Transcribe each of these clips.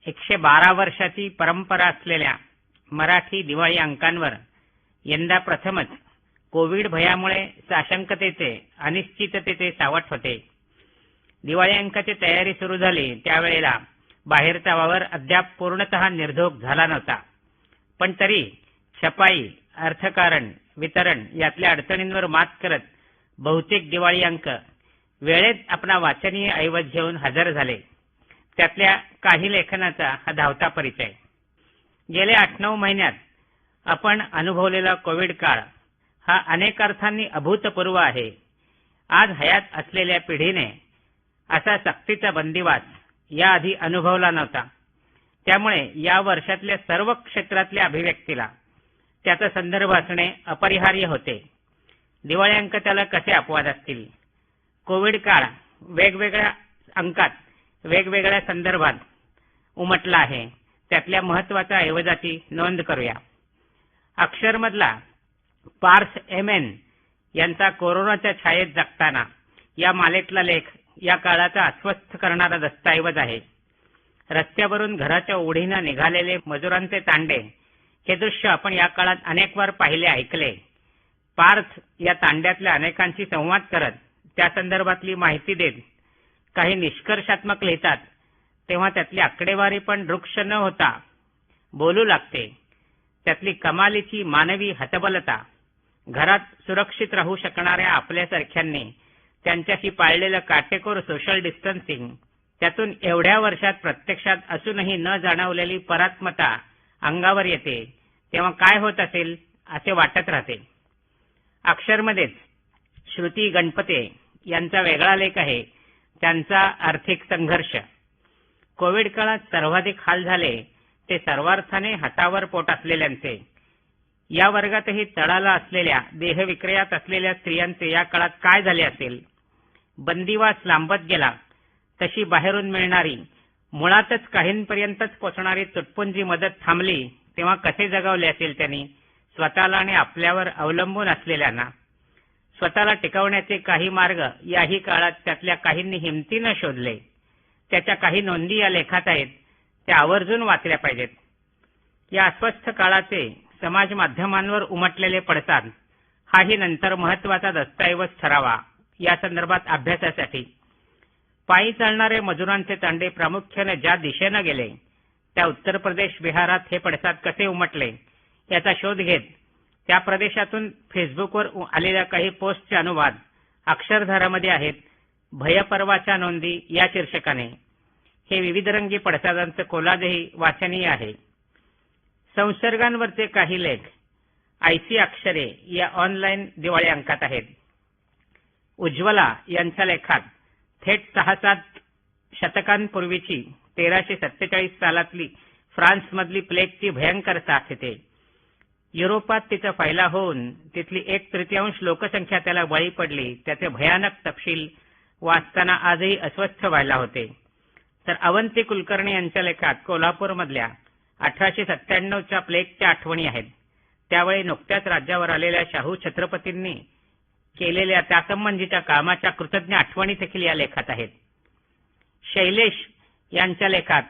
112 वर्षाची परंपरा असलेल्या मराठी दिवाळी अंकांवर यंदा प्रथमच कोविड भयामुळे साशंकतेचे अनिश्चिततेचे सावट होते. दिवाळी अंकाची तयारी सुरू झाली त्यावेळेला बाहेरचा वावर अद्याप पूर्णतः निर्धोक झाला नव्हता. पण तरी छपाई, अर्थकारण, वितरण यातल्या अडचणींवर मात करत बहुतेक दिवाळी अंक वेळेत आपला वाचनीय ऐवज घेऊन हजर झाले. त्यातल्या काही लेखनाचा हा धावता परिचय. गेल्या 8-9 महिन्यात आपण अनुभवलेला कोविड काळ हा अनेक अर्थांनी अभूतपूर्व आहे. आज हयात असलेल्या पिढीने असा सक्तीचा बंदिवास याआधी अनुभवला नव्हता. त्यामुळे या वर्षातल्या सर्व क्षेत्रातल्या अभिव्यक्तीला त्याचा संदर्भ असणे अपरिहार्य होते. दिवाळी अंक त्याला कसे अपवाद असतील? कोविड काळ वेगवेगळ्या अंकात वेगवेगळ्या संदर्भात उमटला आहे. त्यातल्या महत्वाच्या ऐवजाची नोंद करूया. अक्षरमधला पार्थ एम.एन. यांचा कोरोनाच्या छायेत जगताना या मालेतला लेख या काळाचा अस्वस्थ करणारा दस्तऐवज आहे. रस्त्यावरून घराच्या ओढीनं निघालेले मजुरांचे तांडे हे दृश्य आपण या काळात अनेक वार पाहिले, ऐकले. पार्थ या तांड्यातल्या अनेकांशी संवाद करत त्या संदर्भातली माहिती देत काही निष्कर्षात्मक लिहितात तेव्हा त्यातली आकडेवारी पण रुक्ष न होता बोलू लागते. त्यातली कमालीची मानवी हतबलता, घरात सुरक्षित राहू शकणाऱ्या आपल्यासारख्यांनी त्यांच्याशी पाळलेलं काटेकोर सोशल डिस्टन्सिंग, त्यातून एवढ्या वर्षात प्रत्यक्षात असूनही न जाणवलेली परात्मता अंगावर येते तेव्हा काय होत असेल असे वाटत राहते. अक्षरमध्येच श्रुती गणपते यांचा वेगळा लेख आहे, त्यांचा आर्थिक संघर्ष. कोविड काळात सर्वाधिक हाल झाले ते सर्वार्थाने हातावर पोट असलेल्यांचे. या वर्गातही तळाला असलेल्या, देहविक्रयात असलेल्या स्त्रियांचे या काळात काय झाले असेल? बंदिवास लांबत गेला तशी बाहेरून मिळणारी, मुळातच काहींपर्यंतच पोचणारी तुटपुंजी मदत थांबली तेव्हा कसे जगावले असेल त्यांनी स्वतःला आणि आपल्यावर अवलंबून असलेल्यांना? स्वतःला टिकवण्याचे काही मार्ग याही काळात त्यातल्या काहींनी हिमतीनं शोधले. त्याच्या काही नोंदी या लेखात आहेत, त्या आवर्जून वाचल्या पाहिजेत. या अस्वस्थ काळाचे समाज माध्यमांवर उमटलेले पडसाद हाही नंतर महत्वाचा दस्तऐवज ठरावा या संदर्भात अभ्यासासाठी. पायी चालणारे मजुरांचे तांडे प्रामुख्याने ज्या दिशेनं गेले त्या उत्तर प्रदेश, बिहारात हे पडसाद कसे उमटले याचा शोध घेत त्या प्रदेशातून फेसबुकवर आलेल्या काही पोस्टचे अनुवाद अक्षरधारामध्ये आहेत. भयपर्वाच्या नोंदी या शीर्षकाने हे विविधरंगी पडसादांचं कोलाजही वाचनीय आहे. संसर्गांवरचे काही लेख आयसी अक्षरे या ऑनलाईन दिवाळी अंकात आहेत. उज्ज्वला यांच्या लेखात थेट 6-7 शतकांपूर्वीची 1347 सालातली फ्रान्समधली प्लेगची भयंकर साथ येते. युरोपात तिचा फैलाव होऊन तिथली 1/3 लोकसंख्या त्याला बळी पडली. त्याचे भयानक तपशील वाचताना आजही अस्वस्थ व्हायला होते. तर अवंती कुलकर्णी यांच्या लेखात कोल्हापूरमधल्या 1897च्या प्लेगच्या आठवणी आहेत. त्यावेळी नुकत्याच राज्यावर आलेल्या शाहू छत्रपतींनी केलेल्या त्यासंबंधीच्या कामाच्या कृतज्ञ आठवणी देखील या लेखात आहेत. शैलेश यांच्या लेखात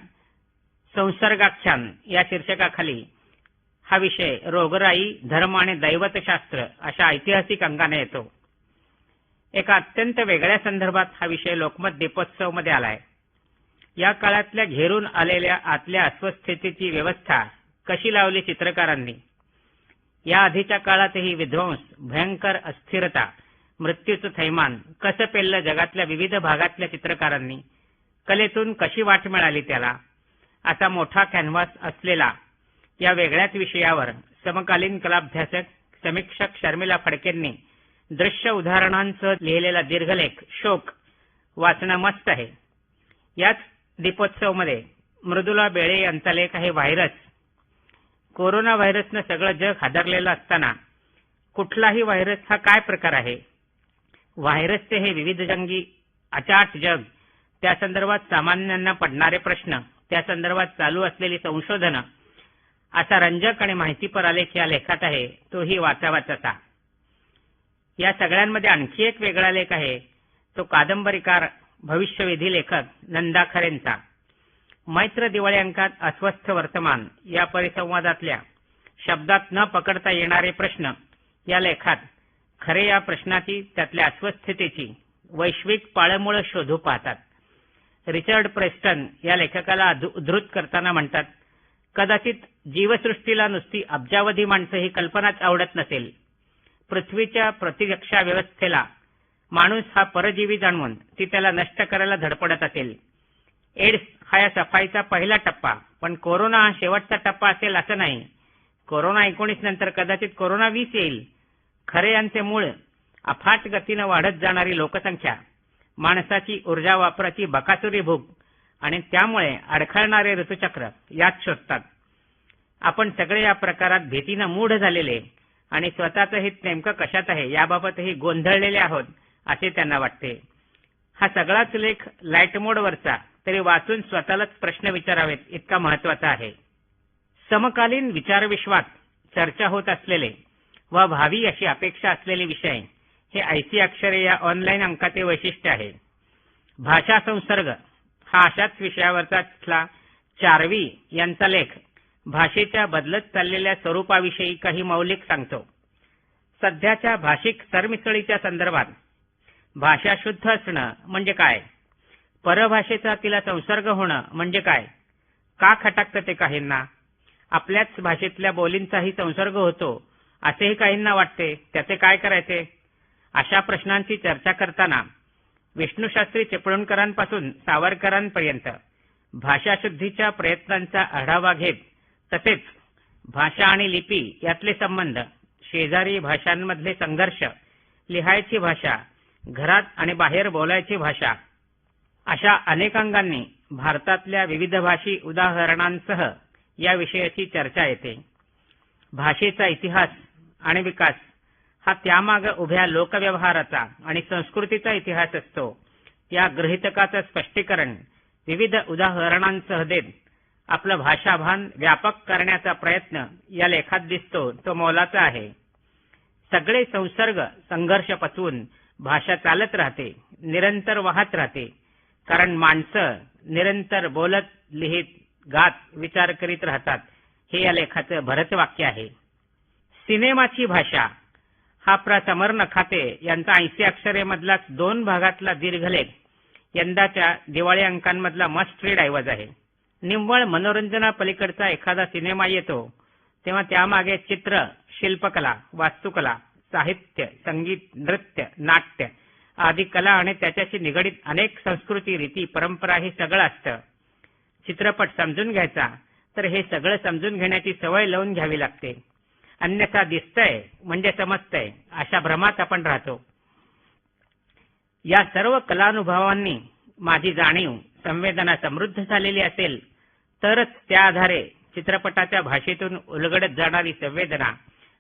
संसर्गाख्यान या शीर्षकाखाली हा विषय रोगराई, धर्म आणि दैवतशास्त्र अशा ऐतिहासिक अंगाने येतो. एका अत्यंत वेगळ्या संदर्भात हा विषय लोकमत दीपोत्सवमध्ये आलाय. या काळातल्या घेरून आलेल्या आतल्या अस्वस्थतेची व्यवस्था कशी लावली चित्रकारांनी? या आधीच्या काळातही विध्वंस, भयंकर अस्थिरता, मृत्यूचं थैमान कसं पेललं जगातल्या विविध भागातल्या चित्रकारांनी? कलेतून कशी वाट मिळाली त्याला? असा मोठा कॅनव्हास असलेला या वेगळ्याच विषयावर समकालीन कलाभ्यासक, समीक्षक शर्मिला फडकेंनी दृश्य उदाहरणांसह लिहिलेला दीर्घलेख शोक वाचणं मस्त आहे. याच दीपोत्सवमध्ये मृदुला बेळे यांचा लेख आहे व्हायरस. कोरोना व्हायरसनं सगळं जग हादरलेलं असताना कुठलाही व्हायरस हा काय प्रकार आहे? व्हायरसचे हे विविधजंगी अचाट जग, त्या संदर्भात सामान्यांना पडणारे प्रश्न, त्या संदर्भात चालू असलेली संशोधनं असा रंजक आणि माहितीपर आलेख या लेखात आहे. तोही वाचावाच असा. या सगळ्यांमध्ये आणखी एक वेगळा लेख आहे, तो कादंबरीकार, भविष्यवेधी लेखक नंदा खरेंचा. मैत्र दिवाळी अंकात अस्वस्थ वर्तमान या परिसंवादातल्या शब्दात न पकडता येणारे प्रश्न या लेखात खरे या प्रश्नाची त्यातल्या अस्वस्थतेची वैश्विक पाळंमुळं शोधू पाहतात. रिचर्ड प्रेस्टन या लेखकाला उद्धृत करताना म्हणतात, कदाचित जीवसृष्टीला नुसती अब्जावधी माणसं ही कल्पनाच आवडत नसेल. पृथ्वीच्या प्रतिरक्षा व्यवस्थेला माणूस हा परजीवी जाणून ती त्याला नष्ट करायला धडपडत असेल. एड्स हा या सफाईचा पहिला टप्पा, पण कोरोना हा शेवटचा टप्पा असेल असं नाही. कोरोना 19 नंतर कदाचित कोरोना 20 येईल. खरे यांचे मूळ अफाट गतीनं वाढत जाणारी लोकसंख्या, माणसाची ऊर्जा वापराची बकासुरी भूक आणि त्यामुळे अडखळणारे ऋतुचक्र यात शोधतात. आपण सगळे या प्रकारात भीतीनं मूढ झालेले आणि स्वतःचं हित नेमकं कशात आहे याबाबतही गोंधळलेले आहोत असे त्यांना वाटते. हा सगळाच लेख लाईट मोडवरचा तरी वाचून स्वतःलाच प्रश्न विचारावेत इतका महत्वाचा आहे. समकालीन विचारविश्वात चर्चा होत असलेले व भावी अशी अपेक्षा असलेले विषय हे ऐसी अक्षरे या ऑनलाईन अंकाचे वैशिष्ट्य आहे. भाषा संसर्ग हा अशाच विषयावरचा चार्वी यांचा लेख भाषेच्या बदलत चाललेल्या स्वरूपाविषयी काही मौलिक सांगतो. सध्याच्या भाषिक सरमिसळीच्या संदर्भात भाषा शुद्ध असणं म्हणजे काय, परभाषेचा तिला संसर्ग होणं म्हणजे काय, का खटकतं ते काहींना, आपल्याच भाषेतल्या बोलींचाही संसर्ग होतो असेही काहींना वाटते, त्याचे काय करायचे, अशा प्रश्नांची चर्चा करताना विष्णुशास्त्री चिपळूणकरांपासून सावरकरांपर्यंत भाषाशुद्धीच्या प्रयत्नांचा आढावा घेत, तसेच भाषा आणि लिपी यातले संबंध, शेजारी भाषांमधले संघर्ष, लिहायची भाषा, घरात आणि बाहेर बोलायची भाषा, अशा अनेकांगांनी भारतातल्या विविध भाषी उदाहरणांसह या विषयाची चर्चा येते. भाषेचा इतिहास आणि विकास हा त्यामागे उभ्या लोकव्यवहाराचा आणि संस्कृतीचा इतिहास असतो. या गृहीतकाचं स्पष्टीकरण विविध उदाहरणांसह देत आपलं भाषाभान व्यापक करण्याचा प्रयत्न या लेखात दिसतो तो मोलाचा आहे. सगळे संसर्ग संघर्ष पचवून भाषा चालत राहते, निरंतर वाहत राहते, कारण माणसं निरंतर बोलत, लिहित, गात, विचार करीत राहतात हे या लेखाचं भरतवाक्य आहे. सिनेमाची भाषा हा प्रा. समर नखाते यांचा 80 अक्षरेमधला 2 भागातला दीर्घलेख यंदाच्या दिवाळी अंकांमधला मस्ट रीड ऐवज आहे. निव्वळ मनोरंजनापलीकडचा एखादा सिनेमा येतो तेव्हा त्यामागे चित्र, शिल्पकला, वास्तुकला, साहित्य, संगीत, नृत्य, नाट्य आदी कला आणि त्याच्याशी निगडीत अनेक संस्कृती, रीती, परंपरा हे सगळं असतं. चित्रपट समजून घ्यायचा तर हे सगळं समजून घेण्याची सवय लावून घ्यावी लागते. अन्यथा दिसतंय म्हणजे समजतंय अशा भ्रमात आपण राहतो. या सर्व कलानुभवांनी माझी जाणीव, संवेदना समृद्ध झालेली असेल तरच त्या आधारे चित्रपटाच्या भाषेतून उलगडत जाणारी संवेदना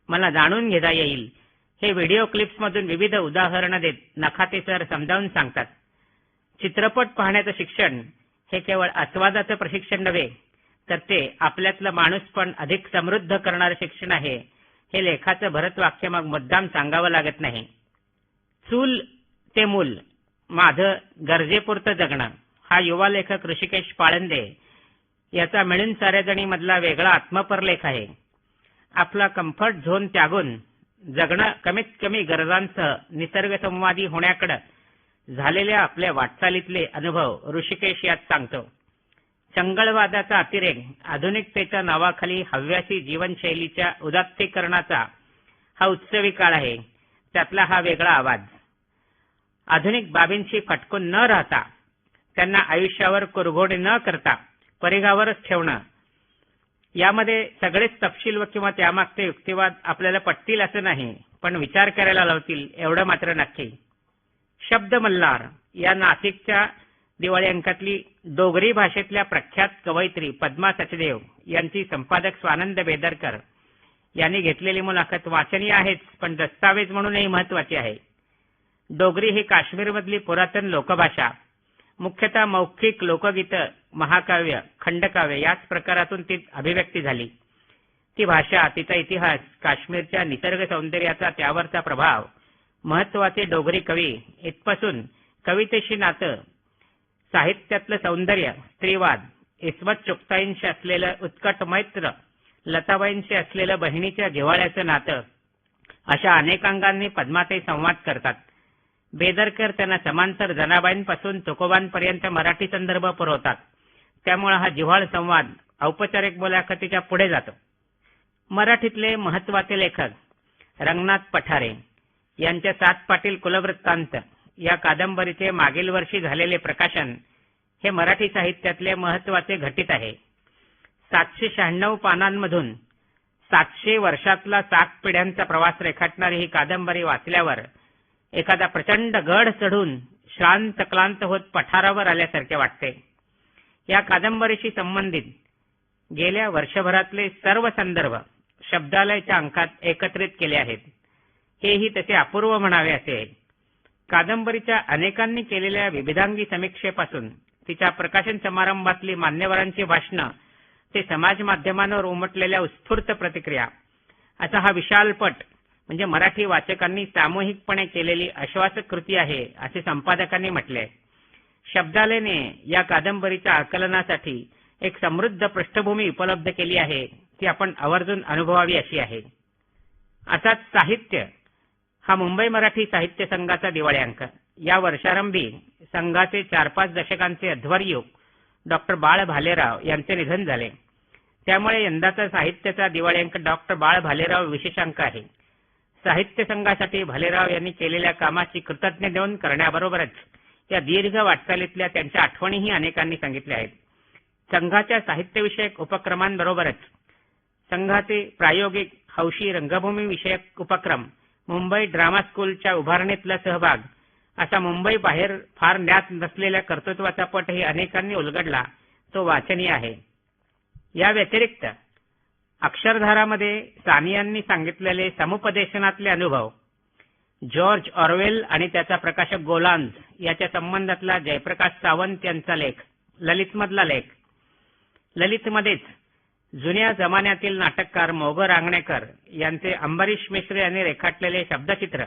मला जाणून घेता येईल, हे व्हिडिओ क्लिप्समधून विविध उदाहरणं देत नखाते सर समजावून सांगतात. चित्रपट पाहण्याचं शिक्षण हे केवळ आस्वादाचं प्रशिक्षण नव्हे, तर ते आपल्यातलं माणूसपण अधिक समृद्ध करणारं शिक्षण आहे, हे लेखाचं भरतवाक्य मग मुद्दाम सांगावं लागत नाही. चूल ते मूल, माझं गरजेपुरतं जगणं हा युवा लेखक ऋषिकेश पाळंदे याचा मिळून साऱ्याजणी मधला वेगळा आत्मपरलेख आहे. आपला कम्फर्ट झोन त्यागून जगणं कमीत कमी गरजांसह निसर्गसंवादी होण्याकडे झालेल्या आपल्या वाटचालीतले अनुभव ऋषिकेश यात सांगतो. चंगळवादाचा अतिरेक, आधुनिकतेच्या नावाखाली हव्यासी जीवनशैलीच्या उदात्तीकरणाचा हा उत्सवी काळ आहे, त्यातला हा वेगळा आवाज. आधुनिक बाबींशी फटकून न राहता, त्यांना आयुष्यावर कुरघोडी न करता परिघावरच ठेवणं, यामध्ये सगळेच तपशील व किंवा त्यामागचे युक्तिवाद आपल्याला पटतील असं नाही, पण विचार करायला लावतील एवढं मात्र नक्की. शब्द मल्हार या नाशिकच्या दिवाळी अंकातली डोगरी भाषेतल्या प्रख्यात कवयित्री पद्मा सचदेव यांची संपादक स्वानंद बेदरकर यांनी घेतलेली मुलाखत वाचनीय आहेच, पण दस्तावेज म्हणूनही महत्वाची आहे. डोगरी ही काश्मीरमधली पुरातन लोकभाषा, मुख्यतः मौखिक लोकगीतं, महाकाव्य, खंडकाव्य याच प्रकारातून ती अभिव्यक्ती झाली. ती भाषा, तिचा इतिहास, काश्मीरच्या निसर्ग सौंदर्याचा त्यावरचा प्रभाव, महत्वाचे डोगरी कवी इथपासून कवितेशी नातं, साहित्यातलं सौंदर्य, स्त्रीवाद, इस्मत चुगताईंशी असलेलं उत्कट मैत्र, लताबाईंशी असलेलं बहिणीच्या जिव्हाळ्याचं नातं, अशा अनेकांगांनी पद्माताई संवाद करतात. बेदरकर त्यांना समांतर जनाबाईंपासून तुकोबांपर्यंत मराठी संदर्भ पुरवतात. त्यामुळे हा जिव्हाळ संवाद औपचारिक मुलाखतीच्या पुढे जातो. मराठीतले महत्वाचे लेखक रंगनाथ पठारे यांच्या 7 पाटील कुलवृत्तांत या कादंबरीचे मागील वर्षी झालेले प्रकाशन हे मराठी साहित्यातले महत्वाचे घटित आहे. 796 पानांमधून 700 वर्षातला 7 पिढ्यांचा प्रवास रेखाटणारी ही कादंबरी वाचल्यावर एखादा प्रचंड गड चढून शांत क्लांत होत पठारावर आल्यासारखे वाटते. या कादंबरीशी संबंधित गेल्या वर्षभरातले सर्व संदर्भ शब्दालयाच्या अंकात एकत्रित केले आहेत. हेही तसे अपूर्व म्हणावे असे आहे. कादंबरीच्या अनेकांनी केलेल्या विविधांगी समीक्षेपासून तिच्या प्रकाशन समारंभातली मान्यवरांची भाषणं ते समाज माध्यमांवर उमटलेल्या उत्स्फूर्त प्रतिक्रिया असा हा विशाल पट म्हणजे मराठी वाचकांनी सामूहिकपणे केलेली आश्वासक कृती आहे असे संपादकांनी म्हटले. शब्दालयाने या कादंबरीच्या आकलनासाठी एक समृद्ध पृष्ठभूमी उपलब्ध केली आहे, ती आपण आवर्जून अनुभवावी अशी आहे. असाच साहित्य हा मुंबई मराठी साहित्य संघाचा दिवाळी अंक. या वर्षारंभी संघाचे 4-5 दशकांचे अध्वर्यू डॉक्टर बाळ भालेराव यांचे निधन झाले. त्यामुळे यंदाचा साहित्याचा दिवाळी अंक डॉक्टर बाळ भालेराव विशेषांक आहे. साहित्य संघासाठी भालेराव यांनी केलेल्या कामाची कृतज्ञ देऊन करण्याबरोबरच या दीर्घ वाटचालीतल्या त्यांच्या आठवणीही अनेकांनी सांगितल्या आहेत. संघाच्या साहित्यविषयक उपक्रमांबरोबरच संघाचे प्रायोगिक हौशी रंगभूमी विषयक उपक्रम, मुंबई ड्रामा स्कूलच्या उभारणीतला सहभाग असा मुंबई बाहेर फार ज्ञात नसलेल्या कर्तृत्वाचा पटही अनेकांनी उलगडला, तो वाचनीय आहे. या व्यतिरिक्त अक्षरधारामध्ये सानियांनी सांगितलेले समुपदेशनातले अनुभव, जॉर्ज ऑरवेल आणि त्याचा प्रकाशक गोलांज याच्या संबंधातला जयप्रकाश सावंत यांचा लेख, ललितमधला लेख, ललितमध्येच जुन्या जमान्यातील नाटककार मोगर आंगणेकर यांचे अंबरीश मिश्र यांनी रेखाटलेले शब्दचित्र,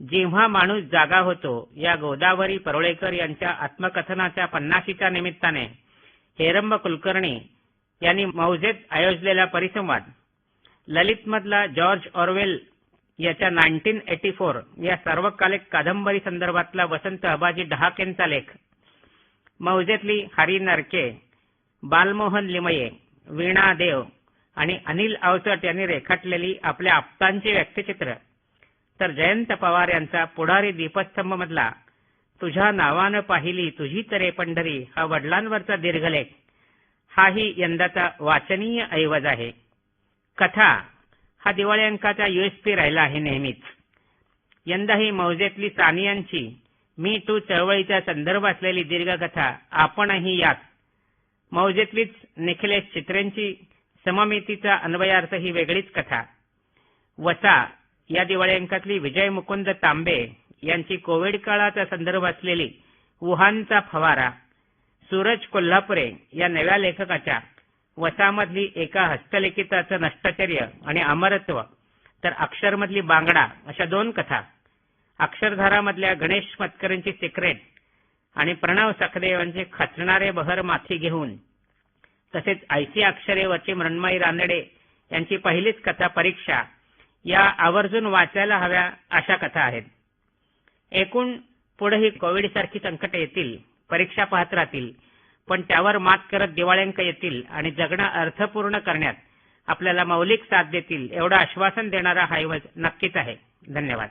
जेव्हा माणूस जागा होतो या गोदावरी परोळेकर यांच्या आत्मकथनाच्या 50च्या निमित्ताने हेरंब कुलकर्णी यांनी मौजेत आयोजलेला परिसंवाद, ललितमधला जॉर्ज ऑरवेल याच्या 1984 या सर्वकालिक कादंबरी संदर्भातला वसंत अबाजी डहाकेंचा लेख, मौजेतली हरी नरके, बालमोहन लिमये, वीणा देव आणि अनिल अवचट यांनी रेखाटलेली आपल्या आप्तांची व्यक्तिचित्र, तर जयंत पवार यांचा पुढारी दीपस्तंभ मधला तुझ्या नावानं पाहिली तुझी तरे पंढरी हा वडिलांवरचा दीर्घलेख हाही यंदाचा वाचनीय ऐवज आहे. कथा हा दिवाळी अंकाचा USP राहिला आहे नेहमीच. यंदाही मौजेतली सानियांची मी टू चळवळीचा संदर्भ असलेली दीर्घकथा आपणही यात, मौजेतलीच निखिलेश चित्रेंची सममितीचा अन्वयार्थ ही वेगळीच कथा, वसा या दिवाळी अंकातली विजय मुकुंद तांबे यांची कोविड काळाचा संदर्भ असलेली वुहानचा फवारा, सूरज कोल्हापुरे या नव्या लेखकाच्या वसामधली एका हस्तलिखिताचं नष्टचर्य आणि अमरत्व, तर अक्षरमधली बांगडा अशा 2 कथा, अक्षरधारामधल्या गणेश मतकरांची सिक्रेट आणि प्रणव सखदेवांचे खचणारे बहर माथी घेऊन, तसेच ऐसी अक्षरेवरची मृण्मयी रानडे यांची पहिलीच कथा परीक्षा या आवर्जून वाचायला हव्या अशा कथा आहेत. एकूण पुढेही कोविड सारखी संकट येतील, परीक्षा पाहत राहतील, पण त्यावर मात करत दिवाळ्यांक येतील आणि जगणं अर्थपूर्ण करण्यात आपल्याला मौलिक साथ देतील एवढं आश्वासन देणारा हा ऐवज नक्कीच आहे. धन्यवाद.